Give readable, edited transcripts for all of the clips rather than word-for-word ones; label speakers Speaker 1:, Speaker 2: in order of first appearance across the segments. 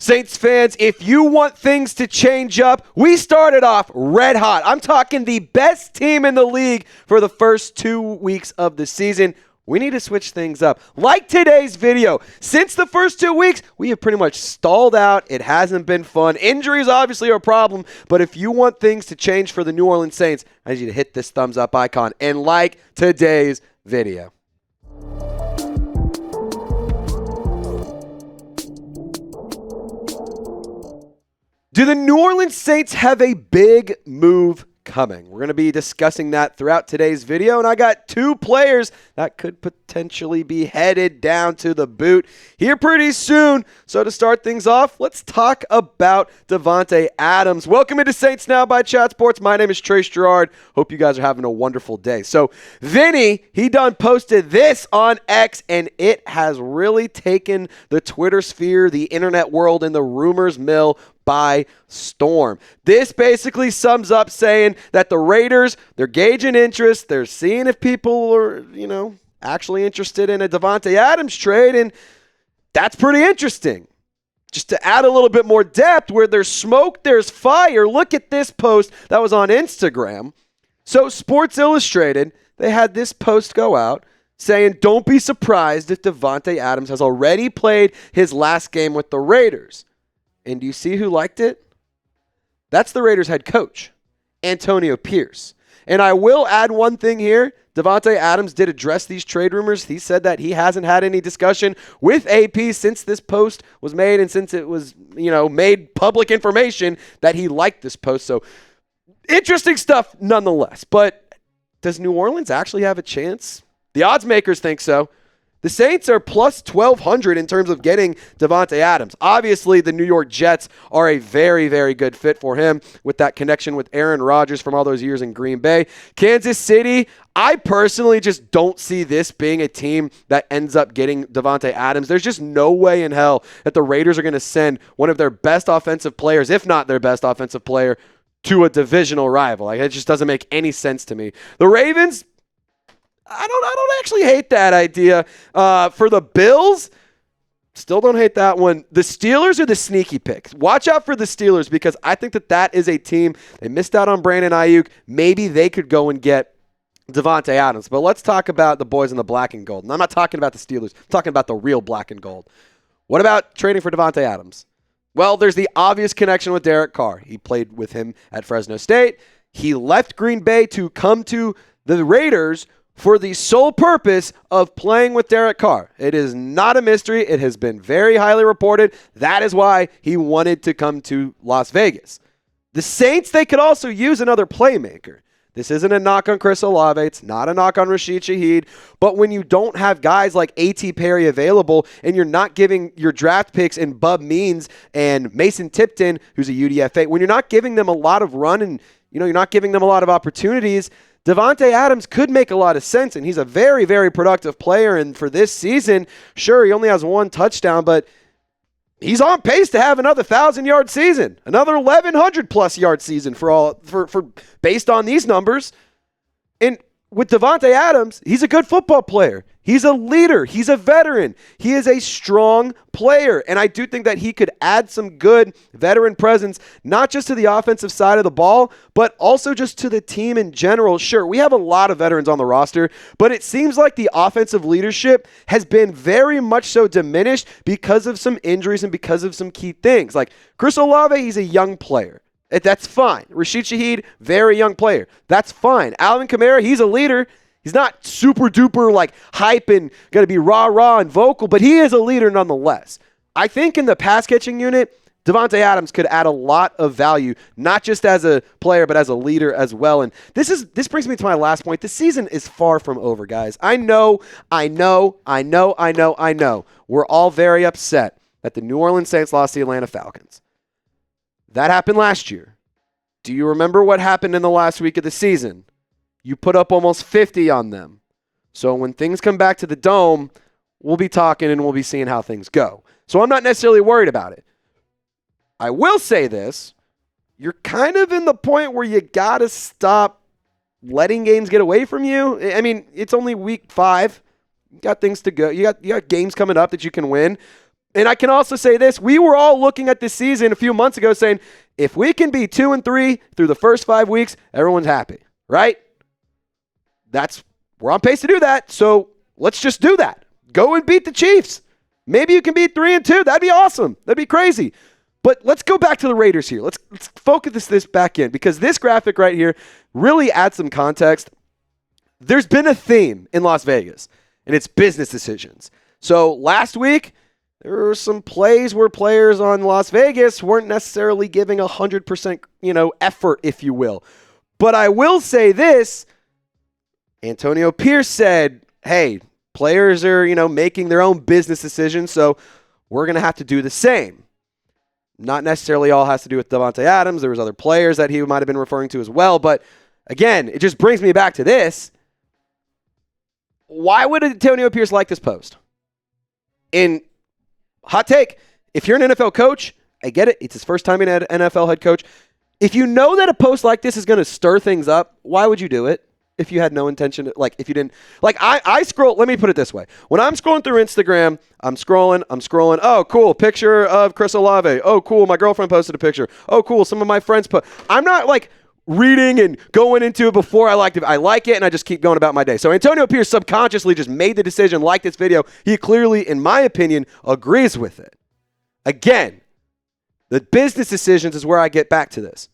Speaker 1: Saints fans, if you want things to change up, we started off red hot. I'm talking the best team in the league for the first 2 weeks of the season. We need to switch things up. Like today's video, since the first 2 weeks, we have pretty much stalled out. It hasn't been fun. Injuries obviously are a problem, but if you want things to change for the New Orleans Saints, I need you to hit this thumbs up icon and like today's video. Do the New Orleans Saints have a big move coming? We're going to be discussing that throughout today's video, and I got 2 players that could potentially be headed down to the boot here pretty soon. So to start things off, let's talk about Davante Adams. Welcome into Saints Now by Chat Sports. My name is Trace Giroaurd. Hope you guys are having a wonderful day. So Vinny, he done posted this on X, and it has really taken the Twitter sphere, the internet world, and the rumors mill by storm. This basically sums up saying that the Raiders, they're gauging interest. They're seeing if people are, actually interested in a Davante Adams trade, and that's pretty interesting. Just to add a little bit more depth, where there's smoke, there's fire. Look at this post that was on Instagram. So Sports Illustrated, they had this post go out saying, don't be surprised if Davante Adams has already played his last game with the Raiders. And do you see who liked it? That's the Raiders head coach, Antonio Pierce. And I will add one thing here. Davante Adams did address these trade rumors. He said that he hasn't had any discussion with AP since this post was made and since it was, made public information that he liked this post. So interesting stuff nonetheless. But does New Orleans actually have a chance? The odds makers think so. The Saints are plus 1,200 in terms of getting Davante Adams. Obviously, the New York Jets are a very, very good fit for him with that connection with Aaron Rodgers from all those years in Green Bay. Kansas City, I personally just don't see this being a team that ends up getting Davante Adams. There's just no way in hell that the Raiders are going to send one of their best offensive players, if not their best offensive player, to a divisional rival. It just doesn't make any sense to me. The Ravens, I don't actually hate that idea. For the Bills, still don't hate that one. The Steelers are the sneaky pick. Watch out for the Steelers because I think that is a team. They missed out on Brandon Ayuk. Maybe they could go and get Davante Adams. But let's talk about the boys in the black and gold. And I'm not talking about the Steelers. I'm talking about the real black and gold. What about trading for Davante Adams? Well, there's the obvious connection with Derek Carr. He played with him at Fresno State. He left Green Bay to come to the Raiders for the sole purpose of playing with Derek Carr. It is not a mystery. It has been very highly reported. That is why he wanted to come to Las Vegas. The Saints, they could also use another playmaker. This isn't a knock on Chris Olave. It's not a knock on Rashid Shaheed. But when you don't have guys like A.T. Perry available and you're not giving your draft picks in Bub Means and Mason Tipton, who's a UDFA, when you're not giving them a lot of run and you're not giving them a lot of opportunities, Davante Adams could make a lot of sense, and he's a very, very productive player. And for this season, sure, he only has 1 touchdown, but he's on pace to have another 1,000-yard season, another 1,100-plus yard season for based on these numbers. And with Davante Adams, he's a good football player. He's a leader. He's a veteran. He is a strong player. And I do think that he could add some good veteran presence, not just to the offensive side of the ball, but also just to the team in general. Sure, we have a lot of veterans on the roster, but it seems like the offensive leadership has been very much so diminished because of some injuries and because of some key things. Like Chris Olave, he's a young player. That's fine. Rashid Shaheed, very young player. That's fine. Alvin Kamara, he's a leader. He's not super duper like hype and going to be rah and vocal, but he is a leader nonetheless. I think in the pass catching unit, Davante Adams could add a lot of value, not just as a player, but as a leader as well. And this brings me to my last point. The season is far from over, guys. I know. We're all very upset that the New Orleans Saints lost the Atlanta Falcons. That happened last year. Do you remember what happened in the last week of the season? You put up almost 50 on them. So when things come back to the Dome, we'll be talking and we'll be seeing how things go. So I'm not necessarily worried about it. I will say this. You're kind of in the point where you got to stop letting games get away from you. I mean, it's only week 5. You got things to go. You got games coming up that you can win. And I can also say this. We were all looking at this season a few months ago saying, if we can be 2-3 through the first 5 weeks, everyone's happy, right? We're on pace to do that. So let's just do that. Go and beat the Chiefs. Maybe you can be 3-2. That'd be awesome. That'd be crazy. But let's go back to the Raiders here. Let's focus this back in, because this graphic right here really adds some context. There's been a theme in Las Vegas, and it's business decisions. So last week, there were some plays where players on Las Vegas weren't necessarily giving 100%, effort, if you will. But I will say this. Antonio Pierce said, hey, players are, making their own business decisions, so we're going to have to do the same. Not necessarily all has to do with Davante Adams. There was other players that he might have been referring to as well. But again, it just brings me back to this. Why would Antonio Pierce like this post? In hot take, if you're an NFL coach, I get it. It's his first time being an NFL head coach. If you know that a post like this is going to stir things up, why would you do it? If you had no intention, if you didn't, I scroll, let me put it this way. When I'm scrolling through Instagram, I'm scrolling. Oh, cool, picture of Chris Olave. Oh, cool, my girlfriend posted a picture. Oh, cool, some of my friends put. I'm not reading and going into it before I liked it. I like it, and I just keep going about my day. So Antonio Pierce subconsciously just made the decision, like this video. He clearly, in my opinion, agrees with it. Again, the business decisions is where I get back to this.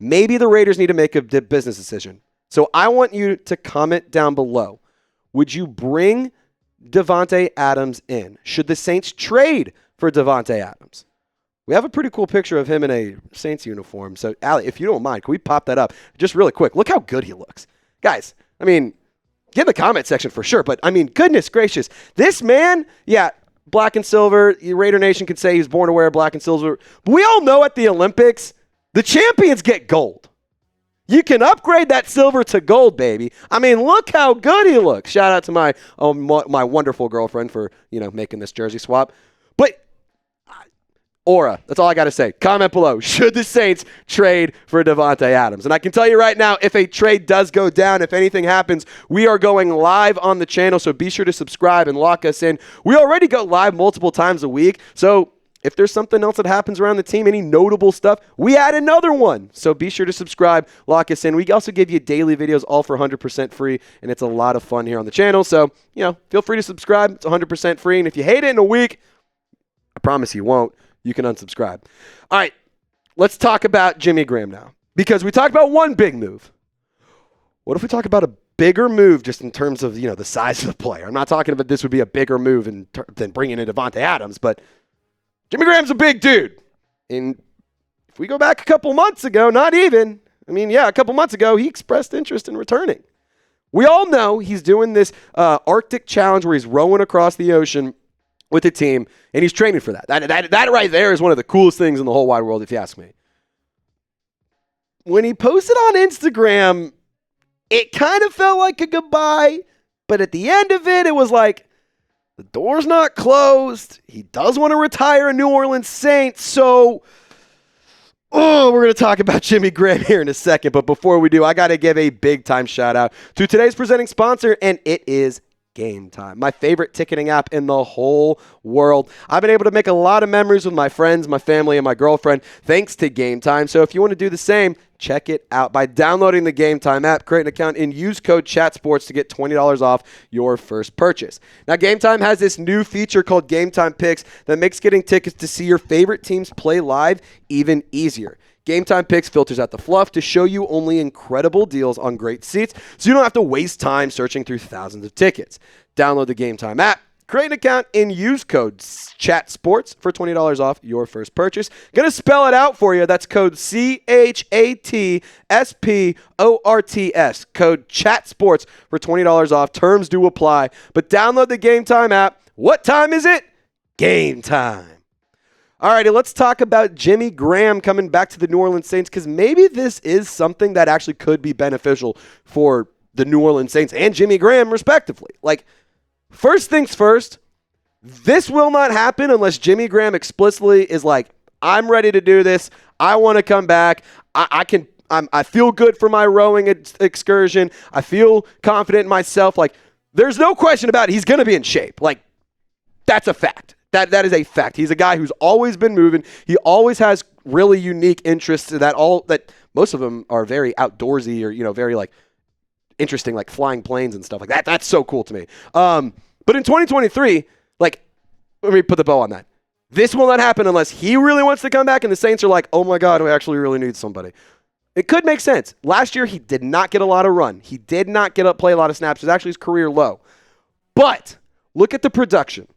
Speaker 1: Maybe the Raiders need to make a business decision. So I want you to comment down below. Would you bring Davante Adams in? Should the Saints trade for Davante Adams? We have a pretty cool picture of him in a Saints uniform. So, Allie, if you don't mind, can we pop that up just really quick? Look how good he looks. Guys, get in the comment section for sure. But, goodness gracious. This man, black and silver. Raider Nation could say he's born to wear black and silver. But we all know at the Olympics, the champions get gold. You can upgrade that silver to gold, baby. Look how good he looks. Shout out to my wonderful girlfriend for, making this jersey swap. But Aura, that's all I got to say. Comment below. Should the Saints trade for Davante Adams? And I can tell you right now, if a trade does go down, if anything happens, we are going live on the channel. So be sure to subscribe and lock us in. We already go live multiple times a week. So if there's something else that happens around the team, any notable stuff, we add another one. So be sure to subscribe, lock us in. We also give you daily videos, all for 100% free, and it's a lot of fun here on the channel. So, feel free to subscribe. It's 100% free. And if you hate it in a week, I promise you won't. You can unsubscribe. All right, let's talk about Jimmy Graham now, because we talked about one big move. What if we talk about a bigger move just in terms of, the size of the player? I'm not talking about this would be a bigger move than bringing in Davante Adams, but Jimmy Graham's a big dude. And if we go back a couple months ago, a couple months ago, he expressed interest in returning. We all know he's doing this Arctic challenge where he's rowing across the ocean with the team, and he's training for that. That right there is one of the coolest things in the whole wide world, if you ask me. When he posted on Instagram, it kind of felt like a goodbye, but at the end of it, it was like, the door's not closed. He does want to retire a New Orleans Saints. So, we're going to talk about Jimmy Graham here in a second. But before we do, I got to give a big time shout out to today's presenting sponsor, and it is Game Time, my favorite ticketing app in the whole world. I've been able to make a lot of memories with my friends, my family, and my girlfriend thanks to Game Time. So if you want to do the same, check it out by downloading the Game Time app, create an account, and use code CHATSPORTS to get $20 off your first purchase. Now, Game Time has this new feature called Game Time Picks that makes getting tickets to see your favorite teams play live even easier. Game Time Picks filters out the fluff to show you only incredible deals on great seats, so you don't have to waste time searching through thousands of tickets. Download the Game Time app, create an account, and use code CHATSPORTS for $20 off your first purchase. Going to spell it out for you. That's code CHATSPORTS. Code CHATSPORTS for $20 off. Terms do apply. But download the Game Time app. What time is it? Game time. All righty, let's talk about Jimmy Graham coming back to the New Orleans Saints, because maybe this is something that actually could be beneficial for the New Orleans Saints and Jimmy Graham, respectively. First things first, this will not happen unless Jimmy Graham explicitly is like, I'm ready to do this. I want to come back. I feel good for my rowing excursion. I feel confident in myself. There's no question about it. He's going to be in shape. That's a fact. That is a fact. He's a guy who's always been moving. He always has really unique interests that most of them are very outdoorsy or, very like interesting, like flying planes and stuff like that. That's so cool to me. But in 2023, like, let me put the bow on that. This will not happen unless he really wants to come back and the Saints are like, oh my God, we actually really need somebody. It could make sense. Last year, he did not get a lot of run. He did not play a lot of snaps. It was actually his career low. But look at the production.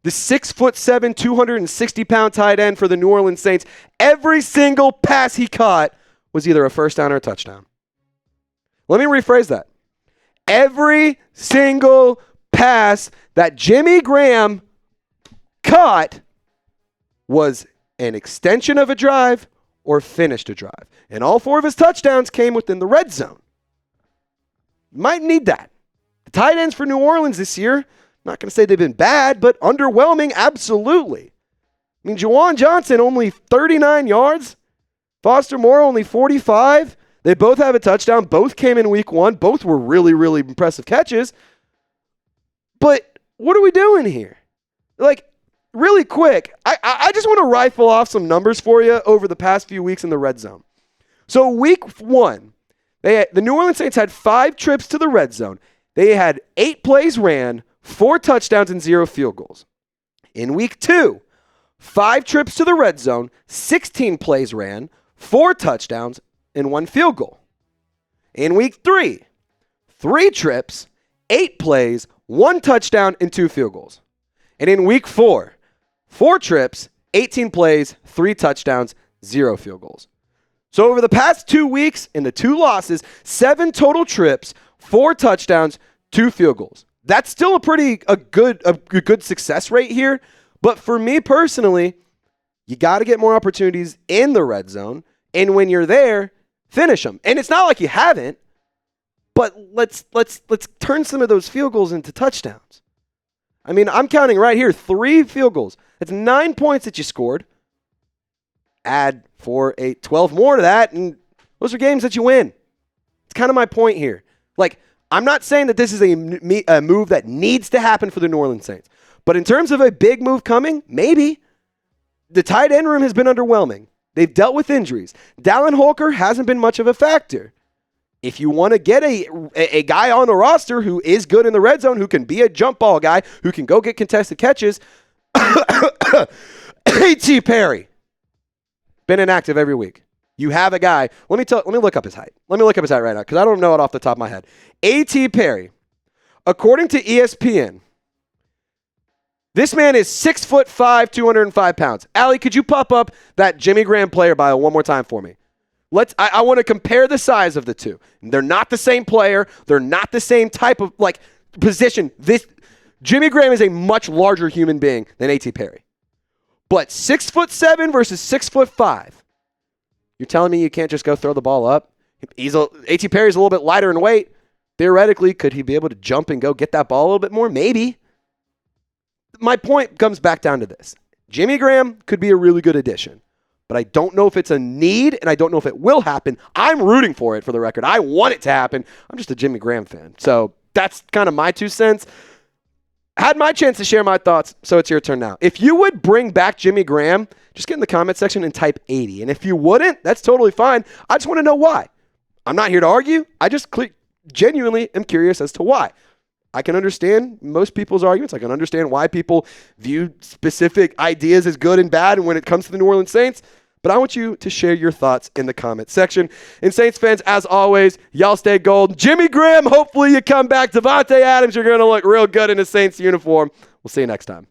Speaker 1: The 6'7", 260-pound tight end for the New Orleans Saints, every single pass he caught was either a first down or a touchdown. Let me rephrase that. Every single pass that Jimmy Graham caught was an extension of a drive or finished a drive. And all 4 of his touchdowns came within the red zone. Might need that. The tight ends for New Orleans this year, not going to say they've been bad, but underwhelming, absolutely. I mean, Juwan Johnson, only 39 yards. Foster Moreau, only 45. They both have a touchdown. Both came in week 1. Both were really, really impressive catches. But what are we doing here? Like, really quick, I just want to rifle off some numbers for you over the past few weeks in the red zone. So week 1, the New Orleans Saints had 5 trips to the red zone. They had 8 plays ran, 4 touchdowns, and 0 field goals. In week 2, 5 trips to the red zone, 16 plays ran, 4 touchdowns, and 1 field goal. In week 3, 3 trips, 8 plays, 1 touchdown, and 2 field goals. And in week 4, 4 trips, 18 plays, 3 touchdowns, 0 field goals. So over the past 2 weeks in the 2 losses, 7 total trips, 4 touchdowns, 2 field goals. That's still a good success rate here. But for me personally, you got to get more opportunities in the red zone. And when you're there, finish them. And it's not like you haven't, but let's turn some of those field goals into touchdowns. I mean, I'm counting right here, 3 field goals. That's 9 points that you scored. Add 4, 8, 12 more to that, and those are games that you win. It's kind of my point here. Like, I'm not saying that this is a move that needs to happen for the New Orleans Saints. But in terms of a big move coming, maybe. The tight end room has been underwhelming. They've dealt with injuries. Dallin Holker hasn't been much of a factor. If you want to get a guy on the roster who is good in the red zone, who can be a jump ball guy, who can go get contested catches, A.T. Perry. Been inactive every week. You have a guy. Let me look up his height. Let me look up his height right now because I don't know it off the top of my head. A.T. Perry, according to ESPN, this man is 6'5", 205 pounds. Allie, could you pop up that Jimmy Graham player bio one more time for me? I want to compare the size of the two. They're not the same player. They're not the same type of position. Jimmy Graham is a much larger human being than A.T. Perry. But 6'7" versus 6'5". You're telling me you can't just go throw the ball up? A.T. Perry's a little bit lighter in weight. Theoretically, could he be able to jump and go get that ball a little bit more? Maybe. My point comes back down to this. Jimmy Graham could be a really good addition, but I don't know if it's a need, and I don't know if it will happen. I'm rooting for it, for the record. I want it to happen. I'm just a Jimmy Graham fan. So that's kind of my 2 cents. Had my chance to share my thoughts, so it's your turn now. If you would bring back Jimmy Graham, just get in the comment section and type 80. And if you wouldn't, that's totally fine. I just want to know why. I'm not here to argue. I just genuinely am curious as to why. I can understand most people's arguments. I can understand why people view specific ideas as good and bad when it comes to the New Orleans Saints. But I want you to share your thoughts in the comment section. And Saints fans, as always, y'all stay gold. Jimmy Graham, hopefully you come back. Davante Adams, you're going to look real good in a Saints uniform. We'll see you next time.